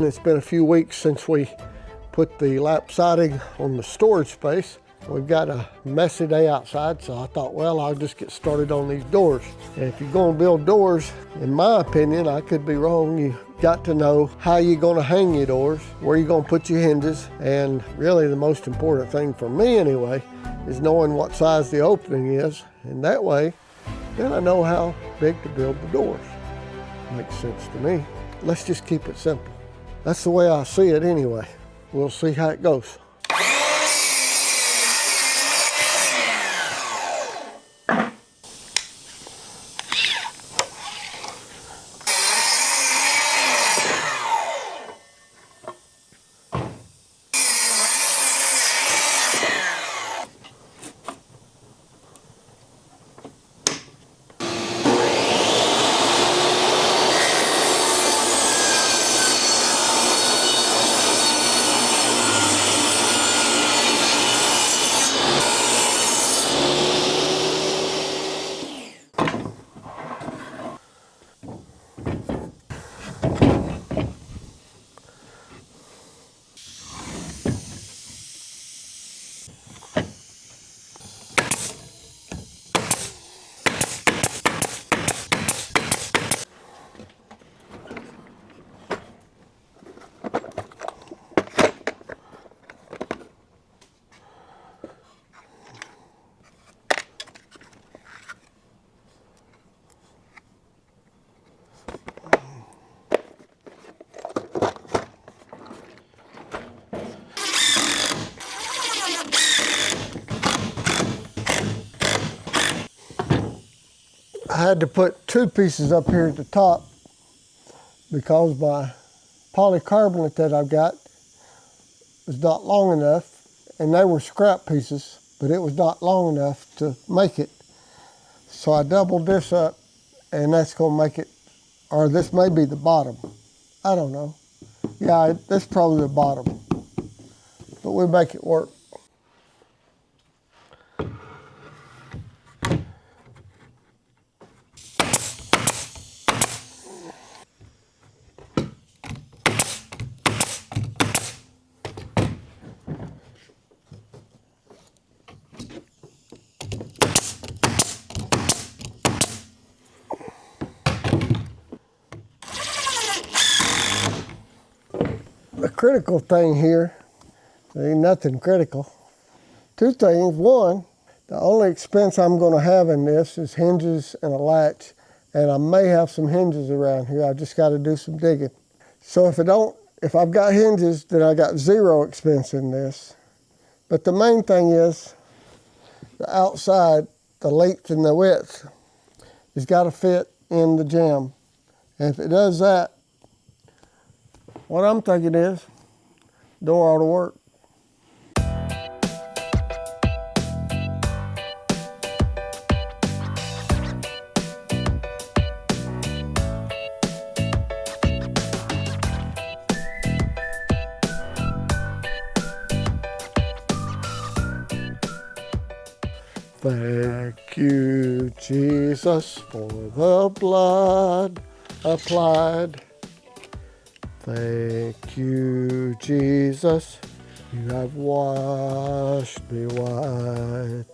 It's been a few weeks since we put the lap siding on the storage space. We've got a messy day outside, so I thought, well, I'll just get started on these doors. And if you're going to build doors, in my opinion, I could be wrong, you got to know how you're going to hang your doors, where you're going to put your hinges, and really the most important thing for me anyway is knowing what size the opening is, and that way then I know how big to build the doors. Makes sense to me. Let's just keep it simple. That's the way I see it anyway. We'll see how it goes. I had to put two pieces up here at the top because my polycarbonate that I've got was not long enough, and they were scrap pieces, but it was not long enough to make it. So I doubled this up, and that's going to make it, or this may be the bottom. I don't know. Yeah, that's probably the bottom, but we make it work. The critical thing here, there ain't nothing critical. Two things. One, the only expense I'm going to have in this is hinges and a latch, and I may have some hinges around here. I just got to do some digging. So if I've got hinges, then I got zero expense in this. But the main thing is the outside, the length and the width has got to fit in the jamb. And if it does that, what I'm thinking is, door ought to work. Thank you, Jesus, for the blood applied. Thank you, Jesus, you have washed me white.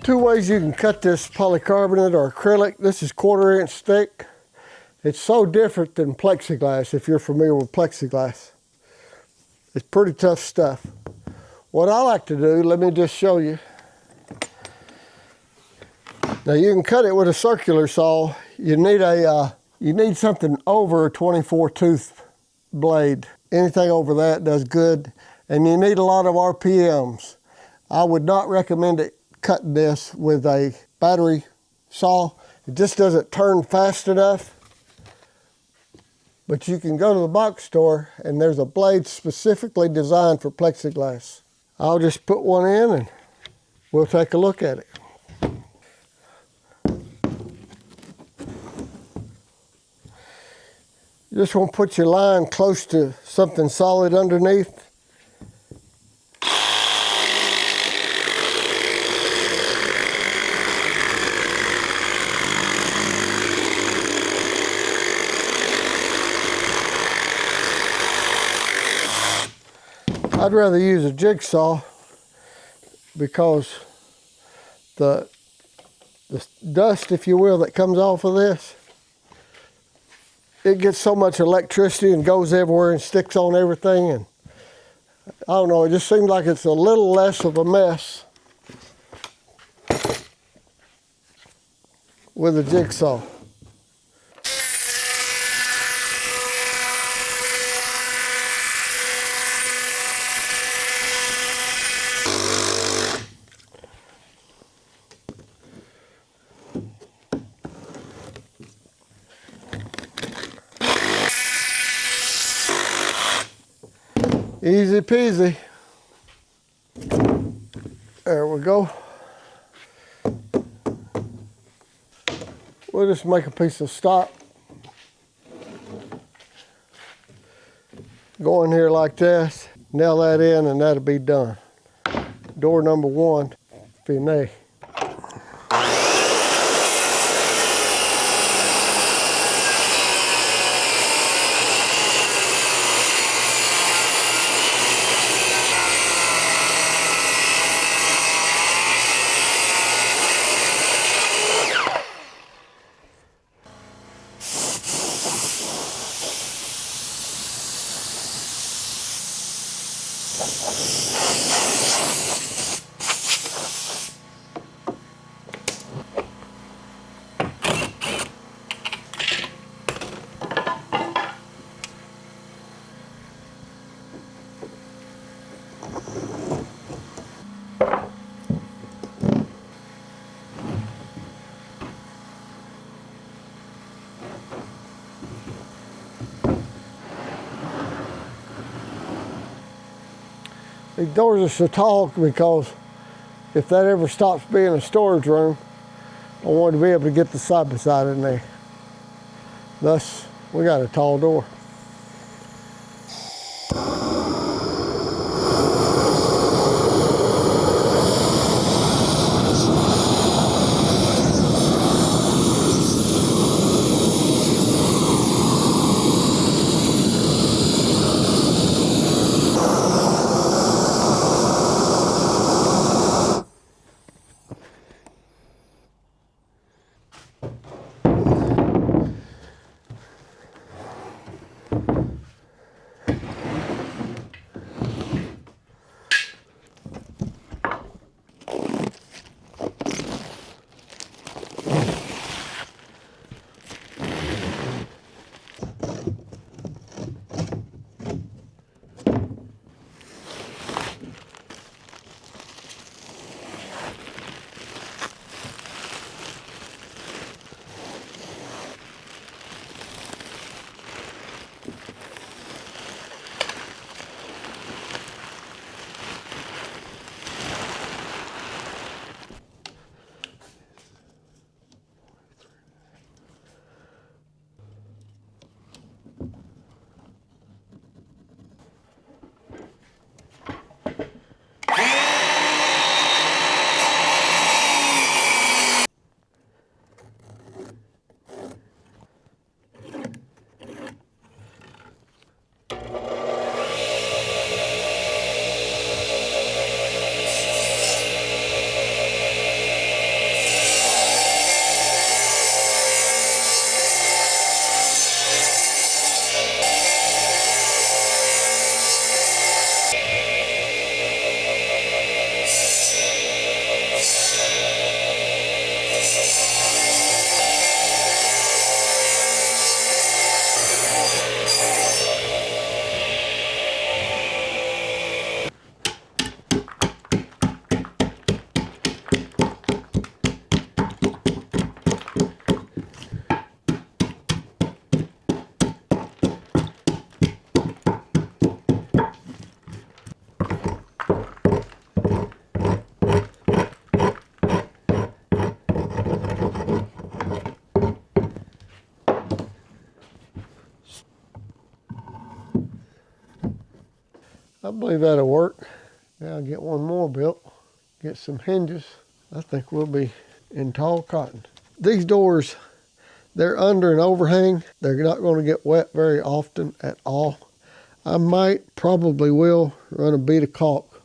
Two ways you can cut this polycarbonate or acrylic. This is 1/4 inch thick. It's so different than plexiglass, if you're familiar with plexiglass. It's pretty tough stuff. What I like to do, let me just show you. Now you can cut it with a circular saw. You need something over a 24 tooth blade. Anything over that does good. And you need a lot of RPMs. I would not recommend it cutting this with a battery saw. It just doesn't turn fast enough. But you can go to the box store and there's a blade specifically designed for plexiglass. I'll just put one in and we'll take a look at it. You just want to put your line close to something solid underneath. I'd rather use a jigsaw because the dust, if you will, that comes off of this, it gets so much electricity and goes everywhere and sticks on everything, and I don't know, it just seems like it's a little less of a mess with a jigsaw. Easy peasy. There we go. We'll just make a piece of stock. Go in here like this, nail that in, and that'll be done. Door number 1, finished. These doors are so tall because if that ever stops being a storage room, I wanted to be able to get the side by side in there. Thus, we got a tall door. I believe that'll work. Now I'll get one more built, get some hinges. I think we'll be in tall cotton. These doors, they're under an overhang. They're not going to get wet very often at all. I probably will run a bead of caulk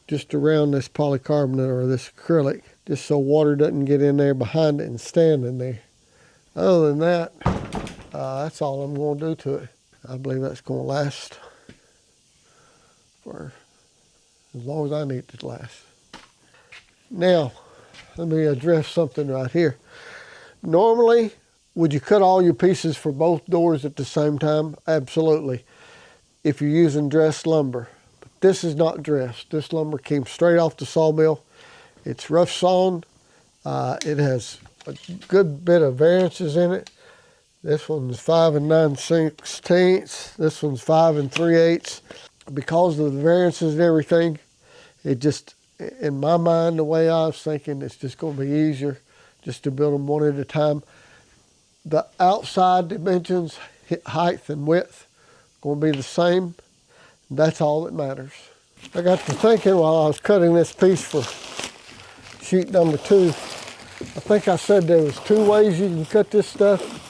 just around this polycarbonate or this acrylic, just so water doesn't get in there behind it and stand in there. Other than that, that's all I'm going to do to it. I believe that's going to last for as long as I need it to last. Now, let me address something right here. Normally, would you cut all your pieces for both doors at the same time? Absolutely, if you're using dressed lumber. But this is not dressed. This lumber came straight off the sawmill. It's rough-sawn. It has a good bit of variances in it. This one's 5 9/16. This one's 5 3/8. Because of the variances and everything, it just, in my mind, the way I was thinking, it's just going to be easier just to build them one at a time. The outside dimensions, height and width, going to be the same. That's all that matters. I got to thinking while I was cutting this piece for sheet number 2. I think I said there was 2 ways you can cut this stuff.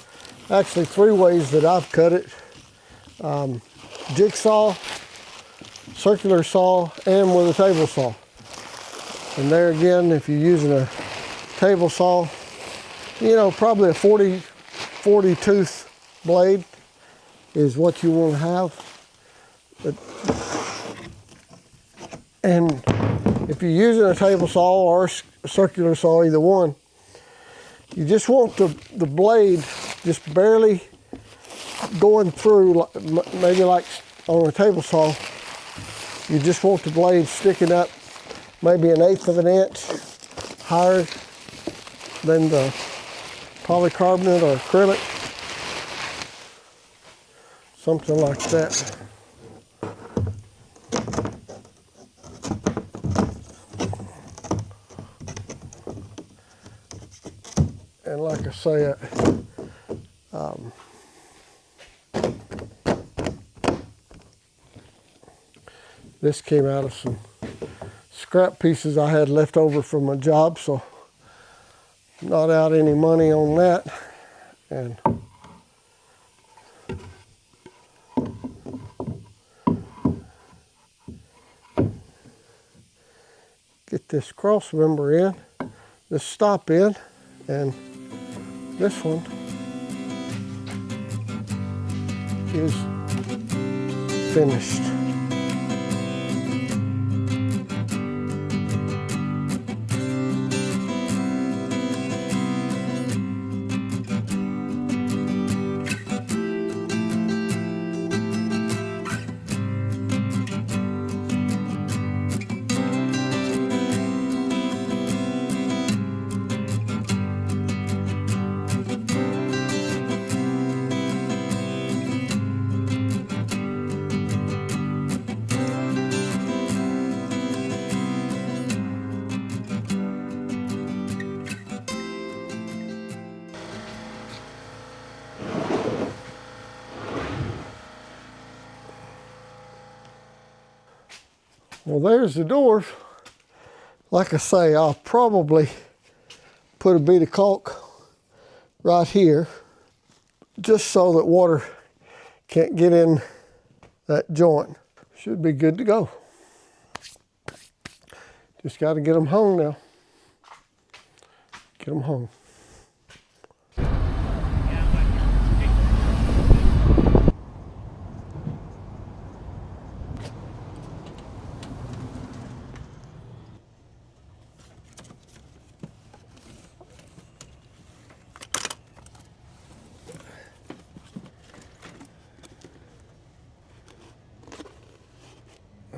Actually 3 ways that I've cut it. Jigsaw, circular saw, and with a table saw. And there again, if you're using a table saw, you know, probably a 40 tooth blade is what you want to have. And if you're using a table saw or a circular saw, either one, you just want the blade just barely going through, maybe like on a table saw. You just want the blade sticking up maybe 1/8 of an inch higher than the polycarbonate or acrylic. Something like that. And like I say, this came out of some scrap pieces I had left over from a job, so not out any money on that. And get this cross member in, this stop in, and this one is finished. Well, there's the doors. Like I say, I'll probably put a bead of caulk right here just so that water can't get in that joint. Should be good to go. Just got to get them hung now. Get them hung.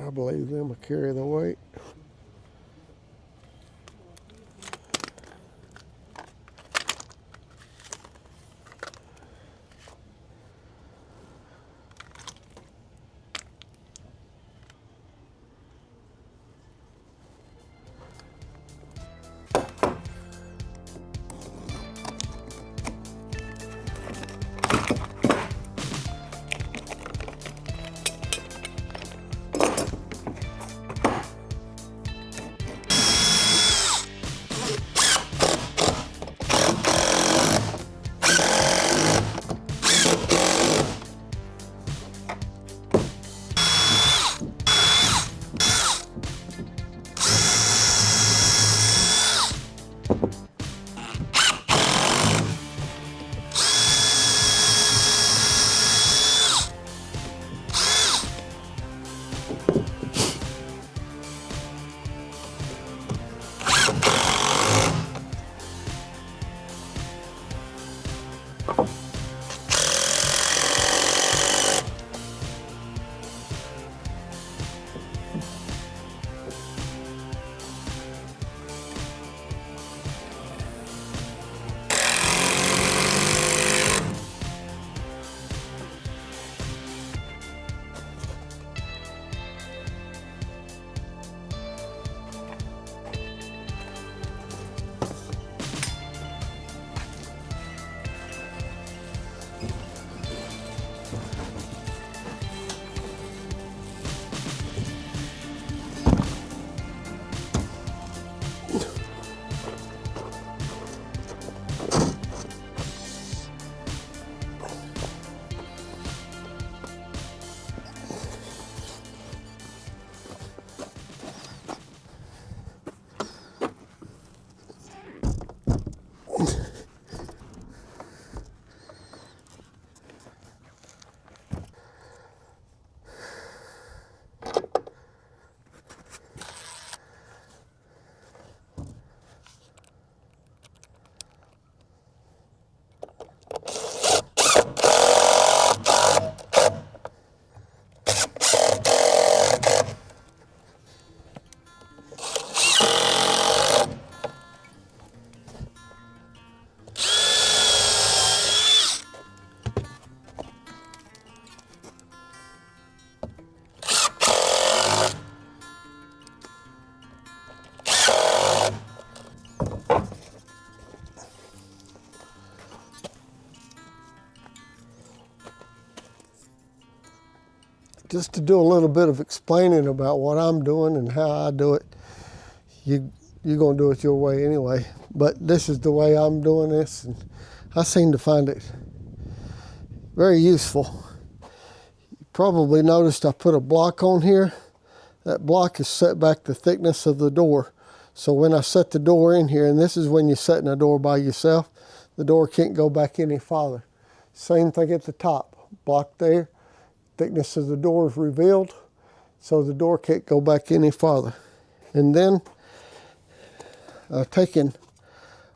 I believe them will carry the weight. Just to do a little bit of explaining about what I'm doing and how I do it. You're gonna do it your way anyway, but this is the way I'm doing this, and I seem to find it very useful. You probably noticed I put a block on here. That block is set back the thickness of the door. So when I set the door in here, and this is when you're setting a door by yourself, the door can't go back any farther. Same thing at the top, block there. Thickness of the door is revealed, so the door can't go back any farther. And then I've taken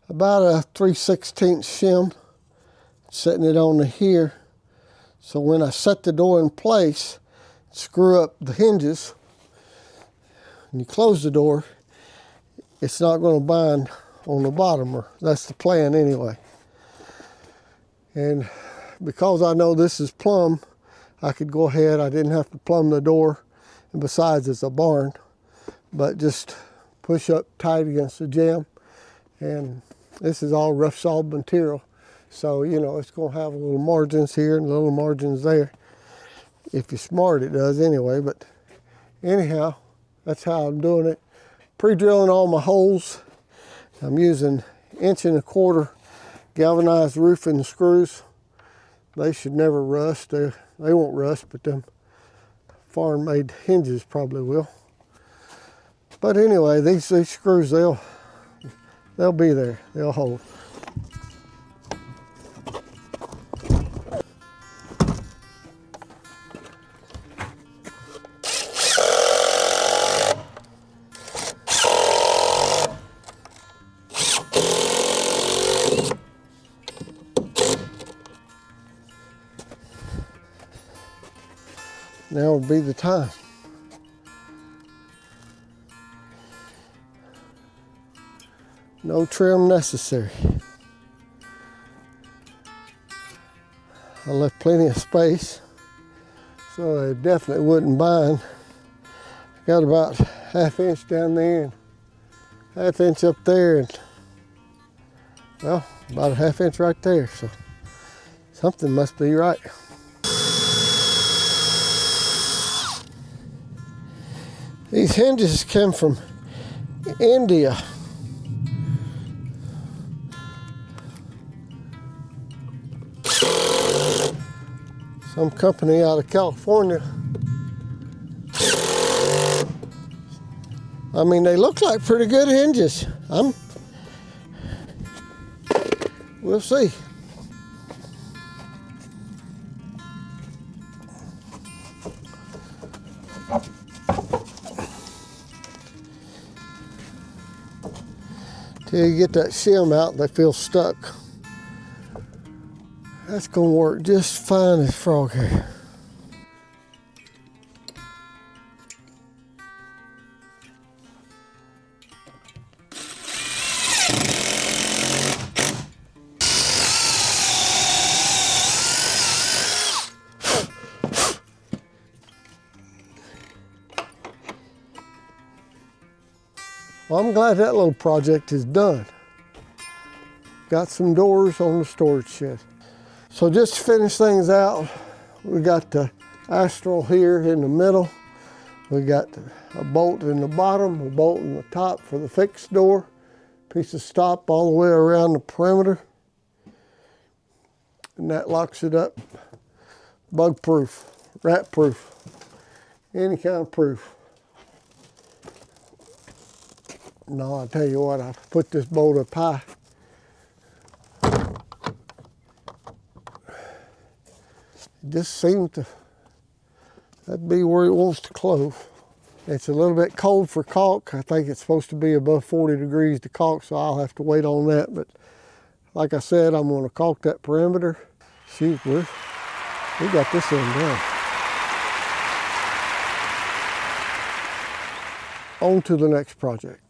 about a 3/16 shim, setting it on here, so when I set the door in place, screw up the hinges, and you close the door, it's not going to bind on the bottom, or that's the plan anyway. And because I know this is plumb, I could go ahead, I didn't have to plumb the door, and besides it's a barn, but just push up tight against the jamb, and this is all rough-sawn material, so you know it's going to have little margins here and little margins there. If you're smart, it does anyway, but anyhow, that's how I'm doing it. Pre-drilling all my holes. I'm using 1.25" galvanized roofing screws. They should never rust. They won't rust, but them foreign-made hinges probably will. But anyway, these screws, they'll be there. They'll hold. Now would be the time. No trim necessary. I left plenty of space, so it definitely wouldn't bind. Got about 1/2 inch down there and 1/2 inch up there, and well, about a 1/2 inch right there, so something must be right. These hinges came from India. Some company out of California. I mean, they look like pretty good hinges. We'll see. Till you get that shim out, they feel stuck. That's gonna work just fine as frog hair. Well, I'm glad that little project is done. Got some doors on the storage shed. So just to finish things out, we got the astral here in the middle. We got a bolt in the bottom, a bolt in the top for the fixed door. Piece of stop all the way around the perimeter. And that locks it up. Bug proof, rat proof, any kind of proof. No, I tell you what, I put this bolt up high. It just seems to, that'd be where it wants to close. It's a little bit cold for caulk. I think it's supposed to be above 40 degrees to caulk, so I'll have to wait on that. But like I said, I'm gonna caulk that perimeter. See, we got this end done. On to the next project.